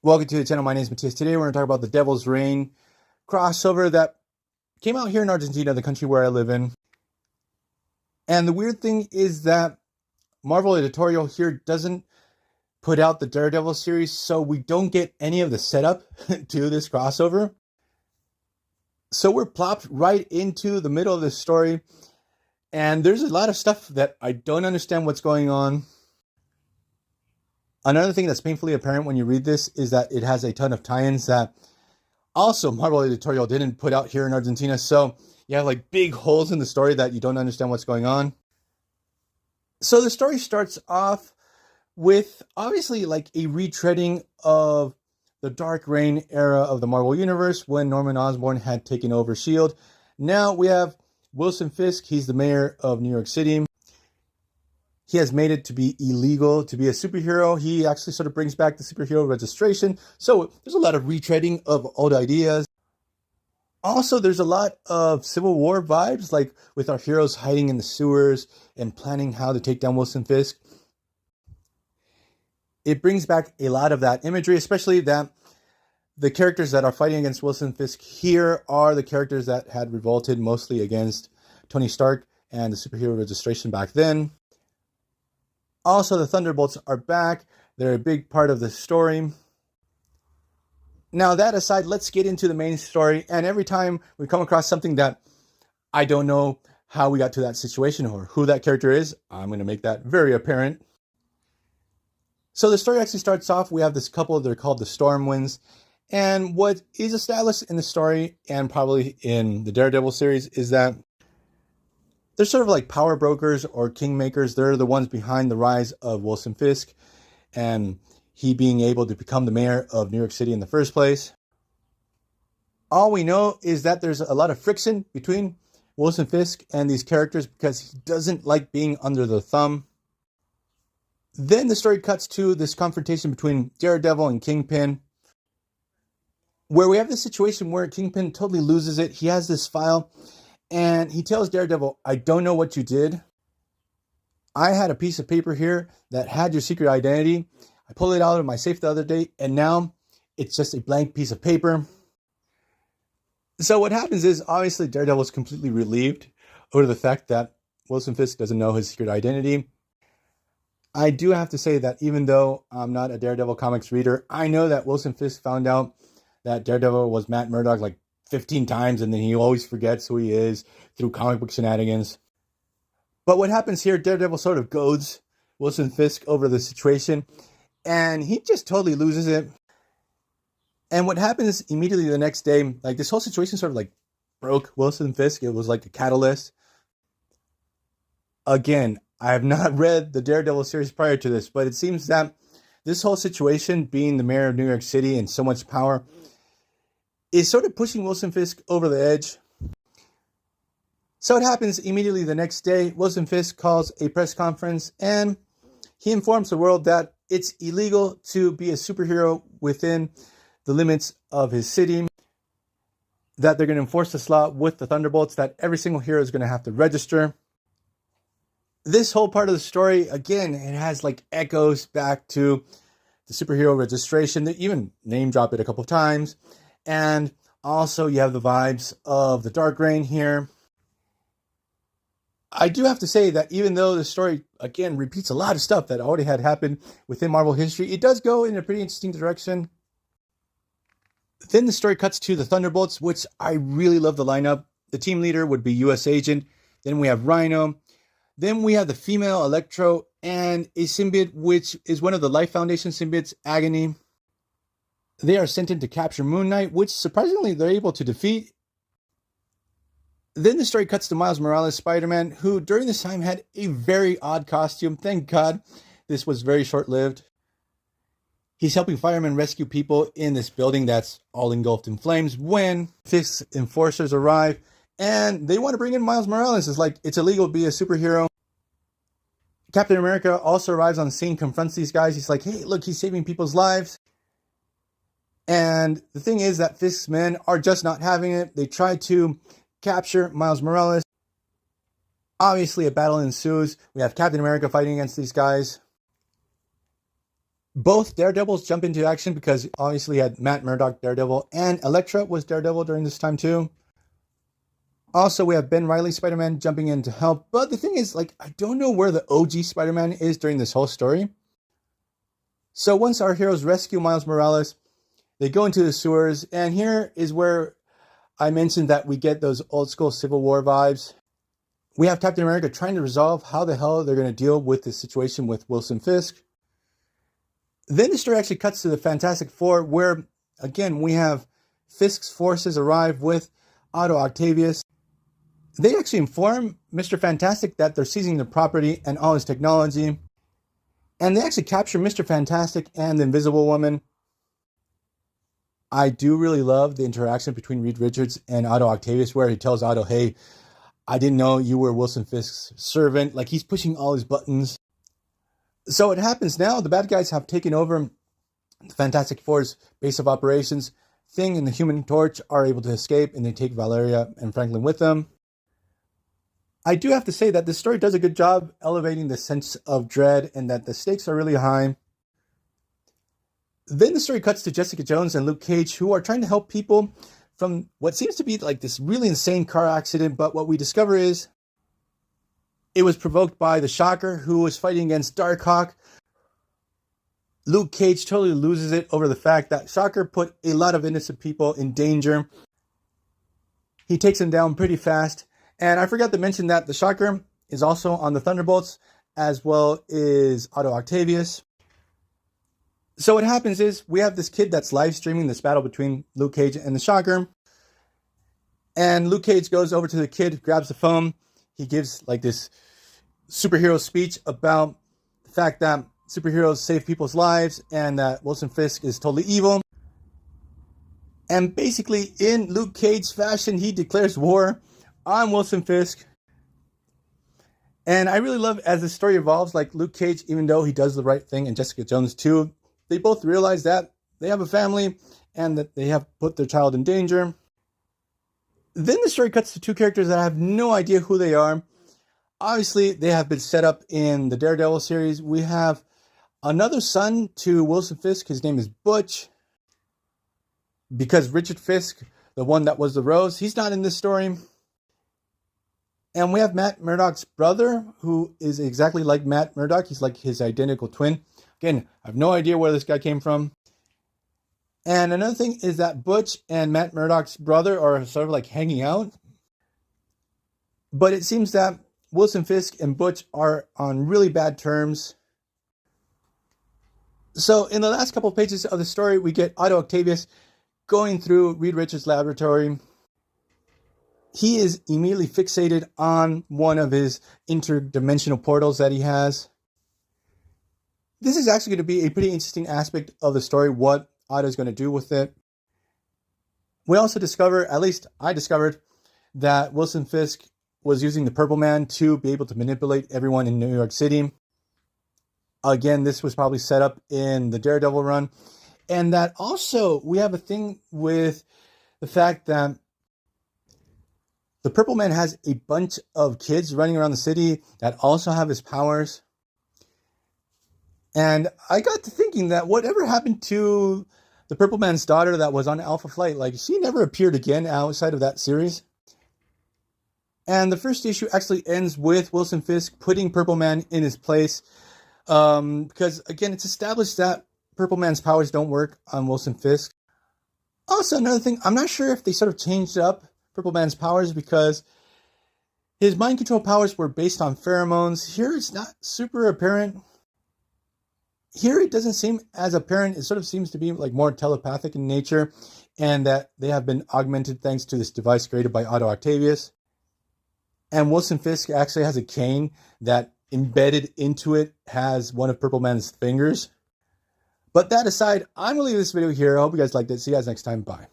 Welcome to the channel. My name is Matthias. Today we're going to talk about the Devil's Reign crossover that came out here in Argentina, the country where I live in. And the weird thing is that Marvel Editorial here doesn't put out the Daredevil series, so we don't get any of the setup to this crossover. So we're plopped right into the middle of this story, and there's a lot of stuff that I don't understand what's going on. Another thing that's painfully apparent when you read this is that it has a ton of tie-ins that also Marvel Editorial didn't put out here in Argentina. So you have like big holes in the story that you don't understand what's going on. So the story starts off with obviously like a retreading of the Dark Reign era of the Marvel Universe when Norman Osborn had taken over S.H.I.E.L.D. Now we have Wilson Fisk. He's the mayor of New York City. He has made it to be illegal to be a superhero. He actually sort of brings back the superhero registration. So there's a lot of retreading of old ideas. Also, there's a lot of Civil War vibes, like with our heroes hiding in the sewers and planning how to take down Wilson Fisk. It brings back a lot of that imagery, especially that the characters that are fighting against Wilson Fisk here are the characters that had revolted mostly against Tony Stark and the superhero registration back then. Also, the Thunderbolts are back. They're a big part of the story. Now, that aside, let's get into the main story. And every time we come across something that I don't know how we got to that situation or who that character is, I'm going to make that very apparent. So the story actually starts off, we have this couple, they're called the Stormwinds. And what is established in the story, and probably in the Daredevil series, is that they're sort of like power brokers or kingmakers. They're the ones behind the rise of Wilson Fisk and he being able to become the mayor of New York City in the first place. All we know is that there's a lot of friction between Wilson Fisk and these characters because he doesn't like being under the thumb. Then the story cuts to this confrontation between Daredevil and Kingpin, where we have this situation where Kingpin totally loses it. He has this file and he tells Daredevil, I don't know what you did. I had a piece of paper here that had your secret identity. I pulled it out of my safe the other day, and now it's just a blank piece of paper. So what happens is, obviously, Daredevil is completely relieved over the fact that Wilson Fisk doesn't know his secret identity. I do have to say that even though I'm not a Daredevil comics reader, I know that Wilson Fisk found out that Daredevil was Matt Murdock like 15 times, and then he always forgets who he is through comic book shenanigans. But what happens here, Daredevil sort of goads Wilson Fisk over the situation, and he just totally loses it. And what happens immediately the next day, like this whole situation sort of like broke Wilson Fisk. It was like a catalyst. Again, I have not read the Daredevil series prior to this, but it seems that this whole situation, being the mayor of New York City and so much power, is sort of pushing Wilson Fisk over the edge. So it happens immediately the next day. Wilson Fisk calls a press conference and he informs the world that it's illegal to be a superhero within the limits of his city, that they're going to enforce this law with the Thunderbolts, that every single hero is going to have to register. This whole part of the story, again, it has like echoes back to the superhero registration. They even name drop it a couple of times. And also you have the vibes of the Dark Reign here. I do have to say that even though the story, again, repeats a lot of stuff that already had happened within Marvel history, it does go in a pretty interesting direction. Then the story cuts to the Thunderbolts, which I really love the lineup. The team leader would be US Agent. Then we have Rhino. Then we have the female Electro and a symbiote, which is one of the Life Foundation symbiotes, Agony. They are sent in to capture Moon Knight, which surprisingly they're able to defeat. Then the story cuts to Miles Morales, Spider-Man, who during this time had a very odd costume. Thank God this was very short-lived. He's helping firemen rescue people in this building that's all engulfed in flames when Fisk's enforcers arrive and they want to bring in Miles Morales. It's like, it's illegal to be a superhero. Captain America also arrives on scene, confronts these guys. He's like, hey, look, he's saving people's lives. And the thing is that Fisk's men are just not having it. They try to capture Miles Morales. Obviously, a battle ensues. We have Captain America fighting against these guys. Both Daredevils jump into action because obviously you had Matt Murdock Daredevil and Elektra was Daredevil during this time too. Also, we have Ben Reilly Spider-Man jumping in to help. But the thing is, like, I don't know where the OG Spider-Man is during this whole story. So once our heroes rescue Miles Morales, they go into the sewers. And here is where I mentioned that we get those old school Civil War vibes. We have Captain America trying to resolve how the hell they're going to deal with this situation with Wilson Fisk. Then the story actually cuts to the Fantastic Four, where, again, we have Fisk's forces arrive with Otto Octavius. They actually inform Mr. Fantastic that they're seizing the property and all his technology. And they actually capture Mr. Fantastic and the Invisible Woman. I do really love the interaction between Reed Richards and Otto Octavius, where he tells Otto, hey, I didn't know you were Wilson Fisk's servant. Like, he's pushing all his buttons. So it happens now. The bad guys have taken over the Fantastic Four's base of operations. Thing and the Human Torch are able to escape, and they take Valeria and Franklin with them. I do have to say that this story does a good job elevating the sense of dread and that the stakes are really high. Then the story cuts to Jessica Jones and Luke Cage, who are trying to help people from what seems to be like this really insane car accident. But what we discover is it was provoked by the Shocker, who was fighting against Darkhawk. Luke Cage totally loses it over the fact that Shocker put a lot of innocent people in danger. He takes him down pretty fast. And I forgot to mention that the Shocker is also on the Thunderbolts, as well as Otto Octavius. So what happens is we have this kid that's live streaming this battle between Luke Cage and the Shocker. And Luke Cage goes over to the kid, grabs the phone. He gives like this superhero speech about the fact that superheroes save people's lives and that Wilson Fisk is totally evil. And basically, in Luke Cage fashion, he declares war on Wilson Fisk. And I really love as the story evolves, like Luke Cage, even though he does the right thing, and Jessica Jones too, they both realize that they have a family and that they have put their child in danger. Then the story cuts to two characters that I have no idea who they are. Obviously, they have been set up in the Daredevil series. We have another son to Wilson Fisk. His name is Butch. Because Richard Fisk, the one that was the Rose, he's not in this story. And we have Matt Murdock's brother, who is exactly like Matt Murdock. He's like his identical twin. Again, I have no idea where this guy came from. And another thing is that Butch and Matt Murdock's brother are sort of like hanging out. But it seems that Wilson Fisk and Butch are on really bad terms. So in the last couple of pages of the story, we get Otto Octavius going through Reed Richards' laboratory. He is immediately fixated on one of his interdimensional portals that he has. This is actually going to be a pretty interesting aspect of the story, what Otto is going to do with it. We also discover, at least I discovered, that Wilson Fisk was using the Purple Man to be able to manipulate everyone in New York City. Again, this was probably set up in the Daredevil run. And that also, we have a thing with the fact that the Purple Man has a bunch of kids running around the city that also have his powers. And I got to thinking that whatever happened to the Purple Man's daughter that was on Alpha Flight, like she never appeared again outside of that series. And the first issue actually ends with Wilson Fisk putting Purple Man in his place. Because again, it's established that Purple Man's powers don't work on Wilson Fisk. Also, another thing, I'm not sure if they sort of changed up Purple Man's powers because his mind control powers were based on pheromones. Here it's not super apparent. Here it doesn't seem as apparent. It sort of seems to be like more telepathic in nature, and that they have been augmented thanks to this device created by Otto Octavius. And Wilson Fisk actually has a cane that embedded into it has one of Purple Man's fingers. But that aside, I'm going to leave this video here. I hope you guys liked it. See you guys next time. Bye.